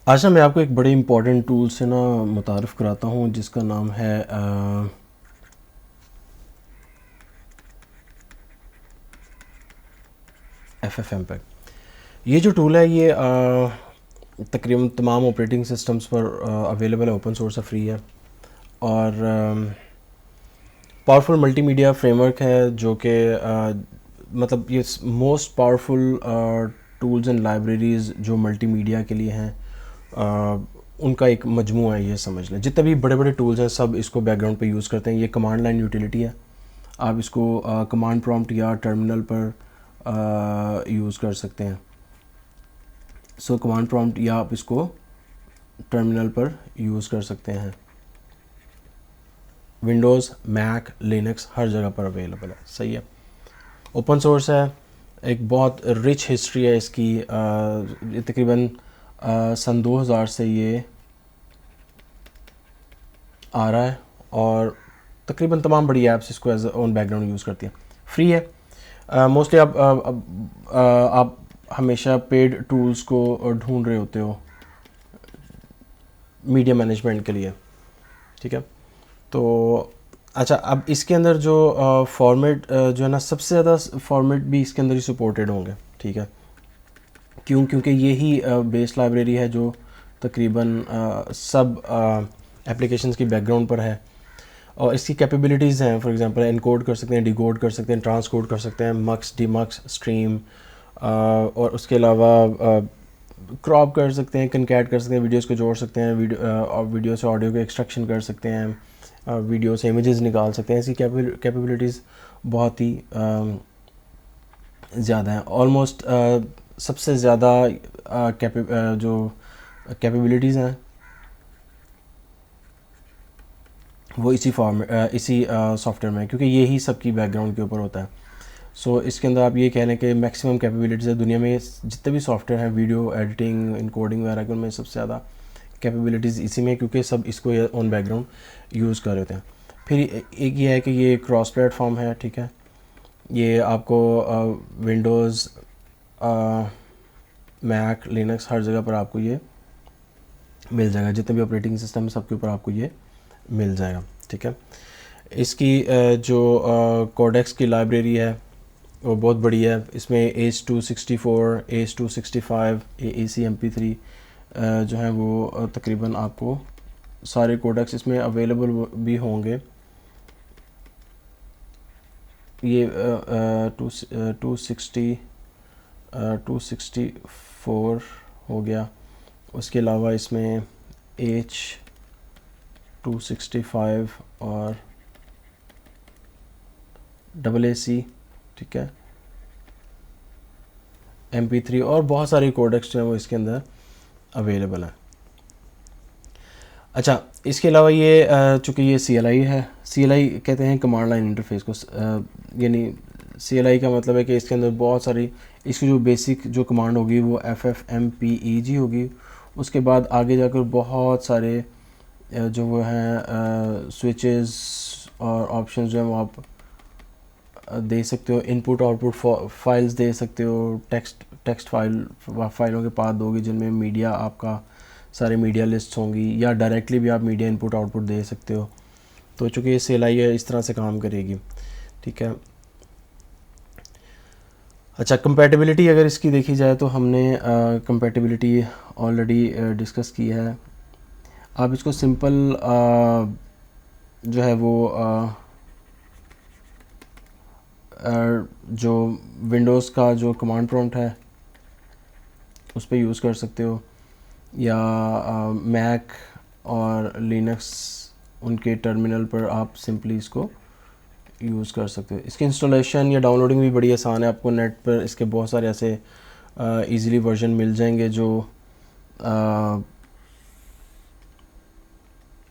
आज ना मैं आपको एक बड़े इम्पॉर्टेंट टूल से ना मुतारफ़ कराता हूँ जिसका नाम है FFmpeg। ये जो टूल है ये तकरीबन तमाम ऑपरेटिंग सिस्टम्स पर अवेलेबल है, ओपन सोर्स है, फ्री है और पावरफुल मल्टीमीडिया फ्रेमवर्क है जो कि मतलब ये most powerful tools and libraries जो मल्टीमीडिया के लिए हैं उनका एक मजमू है, ये समझ लें। जितने भी बड़े बड़े टूल्स हैं सब इसको बैकग्राउंड पे यूज़ करते हैं। ये कमांड लाइन यूटिलिटी है, आप इसको कमांड प्रॉम्प्ट या टर्मिनल पर यूज़ कर सकते हैं। सो कमांड प्रॉम्प्ट या आप इसको टर्मिनल पर यूज़ कर सकते हैं। विंडोज़, मैक, लिनक्स हर जगह पर अवेलेबल है, सही है। ओपन सोर्स है, एक बहुत रिच हिस्ट्री है इसकी। ये तकरीबन सन 2000 से ये आ रहा है और तकरीबन तमाम बड़ी ऐप्स इसको एज ऑन बैकग्राउंड यूज़ करती हैं। फ्री है। मोस्टली आप हमेशा पेड टूल्स को ढूंढ रहे होते हो मीडिया मैनेजमेंट के लिए, ठीक है। तो अच्छा, अब इसके अंदर जो फॉर्मेट जो है ना, सबसे ज़्यादा फॉर्मेट भी इसके अंदर ही सपोर्टेड होंगे, ठीक है। क्योंकि ये ही बेस लाइब्रेरी है जो तकरीबन सब एप्लीकेशंस की बैकग्राउंड पर है और इसकी कैपेबिलिटीज़ हैं। फॉर एग्जांपल एनकोड कर सकते हैं, डिकोड कर सकते हैं, ट्रांसकोड कर सकते हैं, मक्स, डीमक्स, स्ट्रीम, और उसके अलावा क्रॉप कर सकते हैं, कनकैट कर सकते हैं, वीडियोस को जोड़ सकते हैं, वीडियो से ऑडियो को एक्सट्रैक्शन कर सकते हैं, वीडियो से इमेजेस निकाल सकते हैं। इसकी कैपेबिलिटीज़ बहुत ही ज़्यादा हैं। ऑलमोस्ट सबसे ज़्यादा जो कैपेबिलिटीज़ हैं वो इसी सॉफ्टवेयर में है, क्योंकि ये ही सबकी बैकग्राउंड के ऊपर होता है। सो इसके अंदर आप ये कह लें कि मैक्सिमम कैपेबिलिटीज़ है दुनिया में। जितने भी सॉफ्टवेयर हैं वीडियो एडिटिंग, इनकोडिंग वगैरह के, उनमें सबसे ज़्यादा कैपेबिलिटीज़ इसी में, क्योंकि सब इसको ऑन बैकग्राउंड यूज़ कर रहे थे। फिर एक ये है कि ये क्रॉस प्लेटफॉर्म है, ठीक है। ये आपको विंडोज़, मैक, लिनक्स हर जगह पर आपको ये मिल जाएगा। जितने भी ऑपरेटिंग सिस्टम है सबके ऊपर आपको ये मिल जाएगा, ठीक है। इसकी जो कोडेक्स की लाइब्रेरी है वो बहुत बड़ी है। इसमें H.264, H.265, AAC, MP3 जो है वो तकरीबन आपको सारे कोडेक्स इसमें अवेलेबल भी होंगे। ये 264 हो गया। उसके अलावा इसमें H.265 और AAC, ठीक है, MP3 और बहुत सारी कोडेक्स जो हैं वो इसके अंदर अवेलेबल हैं। अच्छा, इसके अलावा ये चूँकि ये CLI है, CLI कहते हैं कमांड लाइन इंटरफेस को, यानी CLI का मतलब है कि इसके अंदर बहुत सारी इसकी जो बेसिक जो कमांड होगी वो FFmpeg होगी। उसके बाद आगे जाकर बहुत सारे जो वो हैं स्विचेस और ऑप्शंस जो हैं वो आप दे सकते हो। इनपुट आउटपुट फाइल्स दे सकते हो, टेक्स्ट फाइलों के पाथ दोगे जिनमें मीडिया, आपका सारे मीडिया लिस्ट होंगी, या डायरेक्टली भी आप मीडिया इनपुट आउटपुट दे सकते हो। तो चूँकि ये CLI है इस तरह से काम करेगी, ठीक है। अच्छा, कंपैटिबिलिटी अगर इसकी देखी जाए तो हमने कंपैटिबिलिटी ऑलरेडी डिस्कस की है। आप इसको सिंपल जो है वो जो विंडोज़ का जो कमांड प्रॉम्प्ट है उस पर यूज़ कर सकते हो, या मैक और लिनक्स उनके टर्मिनल पर आप सिंपली इसको यूज़ कर सकते हो। इसकी इंस्टॉलेशन या डाउनलोडिंग भी बड़ी आसान है। आपको नेट पर इसके बहुत सारे ऐसे इजीली वर्जन मिल जाएंगे जो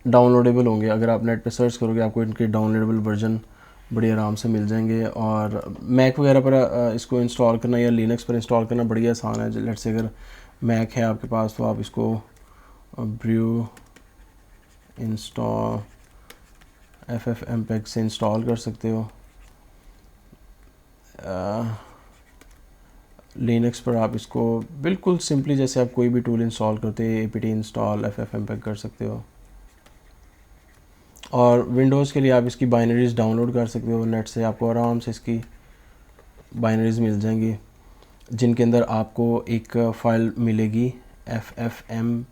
डाउनलोडेबल होंगे। अगर आप नेट पे सर्च करोगे आपको इनके डाउनलोडेबल वर्जन बड़ी आराम से मिल जाएंगे। और मैक वगैरह पर इसको इंस्टॉल करना या लिनक्स पर इंस्टॉल करना बड़ी आसान है। लेट्स से अगर मैक है आपके पास तो आप इसको ब्रू इंस्टॉल FFmpeg से इंस्टॉल कर सकते हो। लिनक्स पर आप इसको बिल्कुल सिंपली जैसे आप कोई भी टूल इंस्टॉल करते हैं apt इंस्टॉल ffmpeg कर सकते हो। और विंडोज़ के लिए आप इसकी बाइनरीज डाउनलोड कर सकते हो नेट से, आपको आराम से इसकी बाइनरीज मिल जाएंगी जिनके अंदर आपको एक फ़ाइल मिलेगी ffmpeg.exe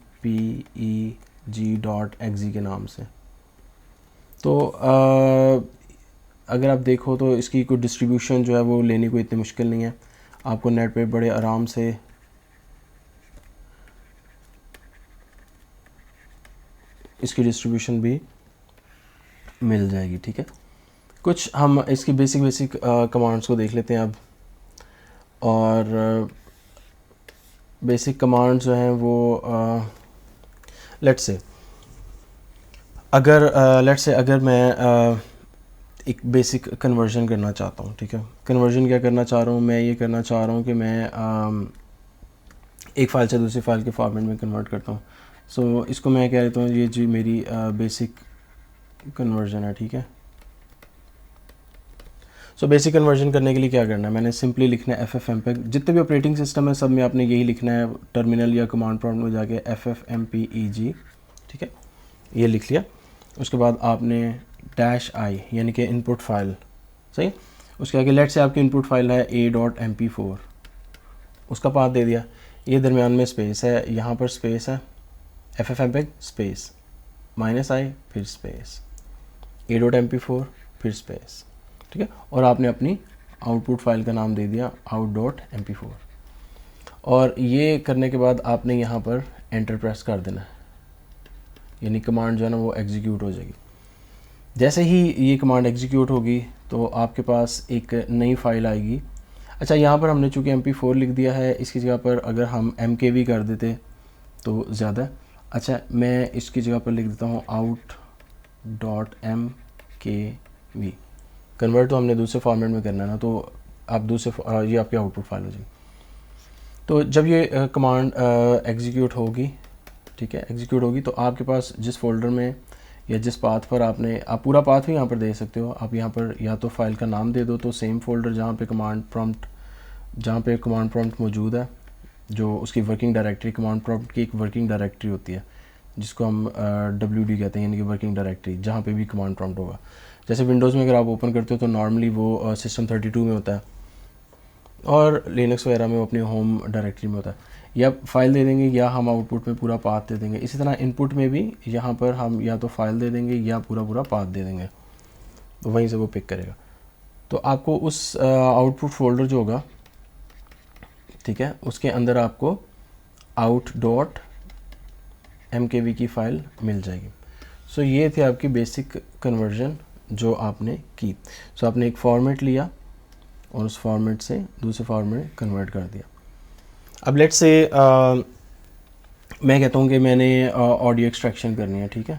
के नाम से। तो अगर आप देखो तो इसकी कोई डिस्ट्रीब्यूशन जो है वो लेनी कोई इतनी मुश्किल नहीं है, आपको नेट पे बड़े आराम से इसकी डिस्ट्रीब्यूशन भी मिल जाएगी। ठीक है, कुछ हम इसकी बेसिक कमांड्स को देख लेते हैं अब। और बेसिक कमांड्स जो हैं वो लेट्स से अगर मैं एक बेसिक कन्वर्जन करना चाहता हूँ। ठीक है, कन्वर्जन क्या करना चाह रहा हूँ, मैं ये करना चाह रहा हूँ कि मैं एक फ़ाइल से दूसरी फ़ाइल के फॉर्मेट में कन्वर्ट करता हूँ। सो इसको मैं कह देता हूँ ये जी मेरी बेसिक कन्वर्जन है। ठीक है, सो बेसिक कन्वर्जन करने के लिए क्या करना है, मैंने सिंपली लिखना है ffmpeg। जितने भी ऑपरेटिंग सिस्टम है सब में आपने यही लिखना है, टर्मिनल या कमांड प्रॉम्प्ट में जाके ffmpeg। ठीक है, ये लिख लिया। उसके बाद आपने -i यानी कि इनपुट फाइल, सही। उसके आगे लेट से आपकी इनपुट फाइल है a.mp4, उसका पाथ दे दिया। ये दरमियान में स्पेस है, यहाँ पर स्पेस है ffmpeg स्पेस -i फिर स्पेस a.mp4 फिर स्पेस। ठीक है, और आपने अपनी आउटपुट फाइल का नाम दे दिया out.mp4। और ये करने के बाद आपने यहाँ पर एंटर प्रेस कर देना है, यानी कमांड जो है ना वो एग्जीक्यूट हो जाएगी। जैसे ही ये कमांड एग्जीक्यूट होगी तो आपके पास एक नई फाइल आएगी। अच्छा, यहाँ पर हमने चूँकि mp4 लिख दिया है, इसकी जगह पर अगर हम mkv कर देते तो ज़्यादा अच्छा। मैं इसकी जगह पर लिख देता हूँ out.mkv। कन्वर्ट तो हमने दूसरे फॉर्मेट में करना है ना, तो आप दूसरे ये आपकी आउटपुट फाइल हो जाएगी। तो जब ये कमांड एग्जीक्यूट होगी, ठीक है, एग्जीक्यूट होगी तो आपके पास जिस फोल्डर में या जिस पाथ पर आप पूरा पाथ भी यहाँ पर दे सकते हो। आप यहाँ पर या तो फाइल का नाम दे दो, तो सेम फोल्डर जहाँ पे कमांड प्रॉम्प्ट मौजूद है, जो उसकी वर्किंग डायरेक्टरी, कमांड प्रॉम्प्ट की एक वर्किंग डायरेक्टरी होती है जिसको हम WD कहते हैं, यानी कि वर्किंग डायरेक्टरी, जहाँ पे भी कमांड प्रॉम्प्ट होगा। जैसे विंडोज़ में अगर आप ओपन करते हो तो नॉर्मली वो सिस्टम 32 में होता है, और लिनक्स वगैरह में वो अपनी होम डायरेक्टरी में होता है। या फाइल दे देंगे या हम आउटपुट में पूरा पाथ दे देंगे। इसी तरह इनपुट में भी यहाँ पर हम या तो फाइल दे देंगे या पूरा पाथ दे देंगे, तो वहीं से वो पिक करेगा। तो आपको उस आउटपुट फोल्डर जो होगा, ठीक है, उसके अंदर आपको out.mkv की फ़ाइल मिल जाएगी। सो ये थी आपकी बेसिक कन्वर्जन जो आपने की। सो आपने एक फॉर्मेट लिया और उस फॉर्मेट से दूसरे फॉर्मेट में कन्वर्ट कर दिया। अब लेट्स से मैं कहता हूँ कि मैंने ऑडियो एक्सट्रैक्शन करनी है। ठीक है,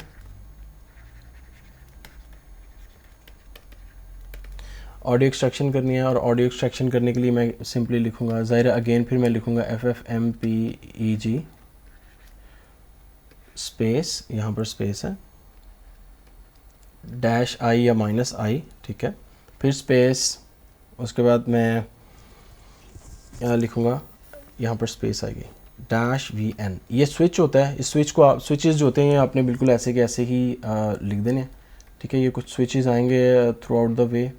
ऑडियो एक्सट्रैक्शन करनी है, और ऑडियो एक्सट्रैक्शन करने के लिए मैं सिंपली लिखूँगा, ज़ाहिर अगेन फिर मैं लिखूँगा ffmpeg स्पेस, यहाँ पर स्पेस है -i या -i। ठीक है, फिर स्पेस, उसके बाद मैं यहाँ लिखूँगा, यहाँ पर स्पेस आएगी -vn। ये स्विच होता है, इस स्विच को आप स्विचेस जो होते हैं आपने बिल्कुल ऐसे के ऐसे ही लिख देने। ठीक है, ये कुछ स्विचेस आएंगे थ्रू आउट द वे,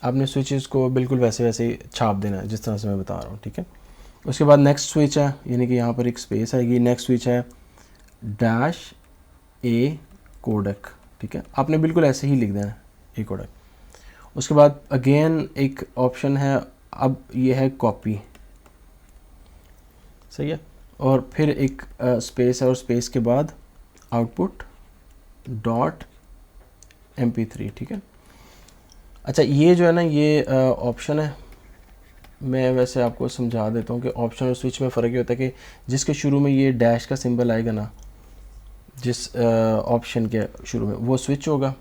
आपने स्विचेस को बिल्कुल वैसे ही छाप देना है जिस तरह से मैं बता रहा हूँ। ठीक है, उसके बाद नेक्स्ट स्विच है, यानी कि यहाँ पर एक स्पेस आएगी। नेक्स्ट स्विच है -a कोडेक। ठीक है, आपने बिल्कुल ऐसे ही लिख देना है a कोडेक। उसके बाद अगेन एक ऑप्शन है, अब ये है कॉपी, सही है, और फिर एक स्पेस है, और स्पेस के बाद output.mp3। ठीक है, अच्छा, ये जो है ना ये ऑप्शन है। मैं वैसे आपको समझा देता हूँ कि ऑप्शन और स्विच में फ़र्क ये होता है कि जिसके शुरू में ये डैश का सिंबल आएगा ना, जिस ऑप्शन के शुरू में, वो स्विच होगा,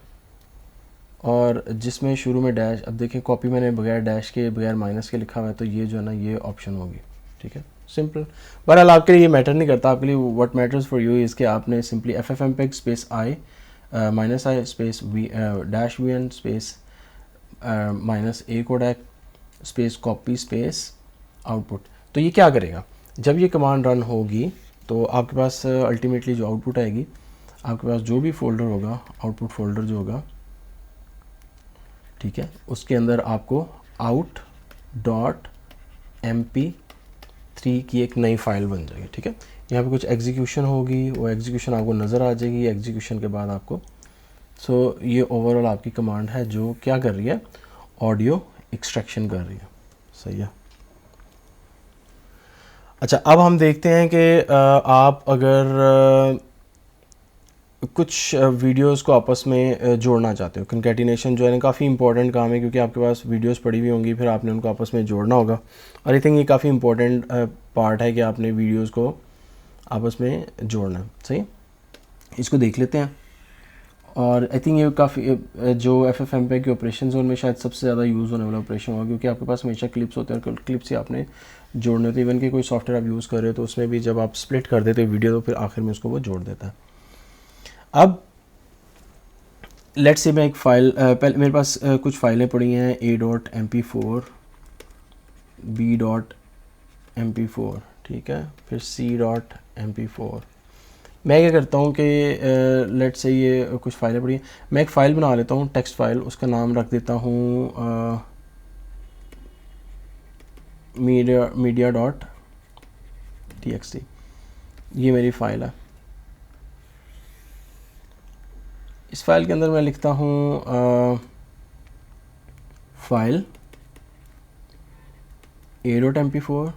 और जिसमें शुरू में डैश, अब देखें कॉपी मैंने बगैर डैश के बगैर माइनस के लिखा हुआ है, तो ये जो है ना ये ऑप्शन होगी। ठीक है, सिंपल। बहरहाल आपके लिए ये मैटर नहीं करता, आपके लिए what matters for you is कि आपने simply ffmpeg space -i space -vn space -a codec space copy space output. तो ये क्या करेगा, जब ये कमांड रन होगी तो आपके पास अल्टीमेटली जो आउटपुट आएगी, आपके पास जो भी फोल्डर होगा, आउटपुट फोल्डर जो होगा, ठीक है, उसके अंदर आपको out.mp3 की एक नई फाइल बन जाएगी। ठीक है, यहाँ पे कुछ एग्जीक्यूशन होगी, वो एग्जीक्यूशन आपको नज़र आ जाएगी। एग्जीक्यूशन के बाद आपको ये ओवरऑल आपकी कमांड है जो क्या कर रही है, ऑडियो एक्सट्रैक्शन कर रही है। सही है। अच्छा, अब हम देखते हैं कि आप अगर कुछ वीडियोस को आपस में जोड़ना चाहते हो। कंकैटिनेशन जो है ना काफ़ी इंपॉर्टेंट काम है, क्योंकि आपके पास वीडियोस पड़ी हुई होंगी, फिर आपने उनको आपस में जोड़ना होगा। और आई थिंक ये काफ़ी इंपॉर्टेंट पार्ट है कि आपने वीडियोस को आपस में जोड़ना है। सही, इसको देख लेते हैं। और आई थिंक ये काफ़ी जो FFmpeg के ऑपरेशन जोन में शायद सबसे ज़्यादा यूज़ होने वाला ऑपरेशन होगा, क्योंकि आपके पास हमेशा क्लिप्स होते हैं और क्लिप्स ही आपने जोड़ने होते हैं। इवन कि कोई सॉफ्टवेयर आप यूज़ कर रहे हो तो उसमें भी जब आप स्प्लिट कर देते हो वीडियो तो फिर आखिर में उसको वो जोड़ देता है। अब लेट्स से मैं एक फ़ाइल, पहले मेरे पास कुछ फाइलें पड़ी हैं a.mp4, b.mp4, ठीक है, फिर c.mp4। मैं क्या करता हूँ कि लेट्स से ये कुछ फाइलें पड़ी हैं, मैं एक फ़ाइल बना लेता हूँ, टेक्स्ट फाइल, उसका नाम रख देता हूँ media.txt। ये मेरी फ़ाइल है। इस फाइल के अंदर मैं लिखता हूँ फाइल a.mp4,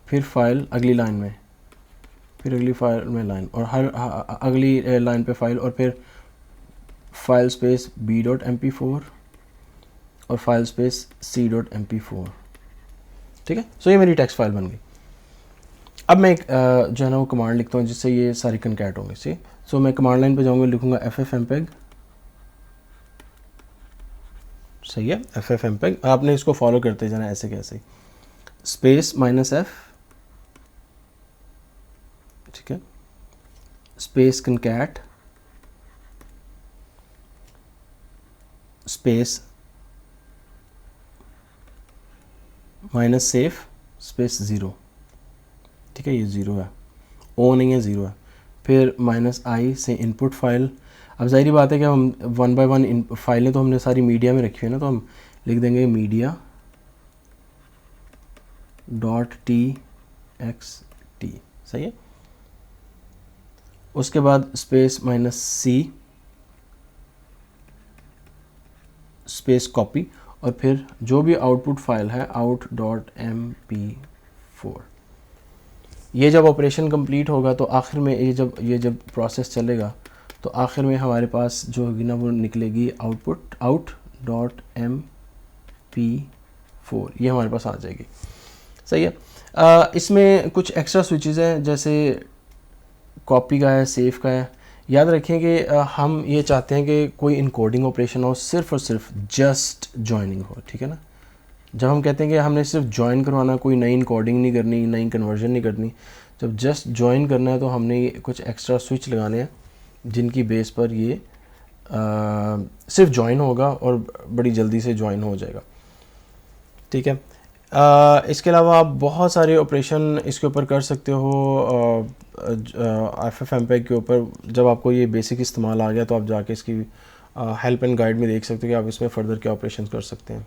फिर फाइल अगली लाइन में, फिर अगली फाइल में लाइन, और हर अगली लाइन पे फाइल, और फिर फाइल स्पेस b.mp4 और फाइल स्पेस c.mp4। ठीक है, सो ये मेरी टेक्स्ट फाइल बन गई। अब मैं एक जो है ना वो कमांड लिखता हूँ जिससे ये सारी कनकैट होंगे। सी, सो मैं कमांड लाइन पे जाऊँगा, लिखूँगा FFmpeg। सही है, FFmpeg। आपने इसको फॉलो करते जाना ऐसे कैसे, स्पेस -f, ठीक है, स्पेस कनकैट, स्पेस -safe, स्पेस 0। ठीक है, ये 0 है, ओ नहीं है, 0 है। फिर -i से इनपुट फाइल। अब ज़ाहिर बात है कि हम 1 बाय 1 फाइलें तो हमने सारी मीडिया में रखी हुई है ना, तो हम लिख देंगे media.txt। सही है। उसके बाद स्पेस -c, स्पेस कॉपी, और फिर जो भी आउटपुट फाइल है out.mp4। ये जब ऑपरेशन कंप्लीट होगा तो आखिर में ये जब प्रोसेस चलेगा तो आखिर में हमारे पास जो होगी ना वो निकलेगी आउटपुट out.mp4, ये हमारे पास आ जाएगी। सही है। इसमें कुछ एक्स्ट्रा स्विचेस हैं, जैसे कॉपी का है, सेव का है। याद रखें कि हम ये चाहते हैं कि कोई इनकोडिंग ऑपरेशन हो, सिर्फ और सिर्फ जस्ट जॉइनिंग हो। ठीक है ना, जब हम कहते हैं कि हमने सिर्फ ज्वाइन करवाना, कोई नई इनकोडिंग नहीं करनी, नई कन्वर्जन नहीं करनी, जब जस्ट ज्वाइन करना है तो हमने कुछ एक्स्ट्रा स्विच लगाने हैं जिनकी बेस पर ये सिर्फ ज्वाइन होगा और बड़ी जल्दी से ज्वाइन हो जाएगा। ठीक है। इसके अलावा आप बहुत सारे ऑपरेशन इसके ऊपर कर सकते हो FFmpeg के ऊपर। जब आपको ये बेसिक इस्तेमाल आ गया तो आप जाके इसकी हेल्प एंड गाइड में देख सकते हो कि आप इसमें फ़र्दर क्या ऑपरेशन कर सकते हैं।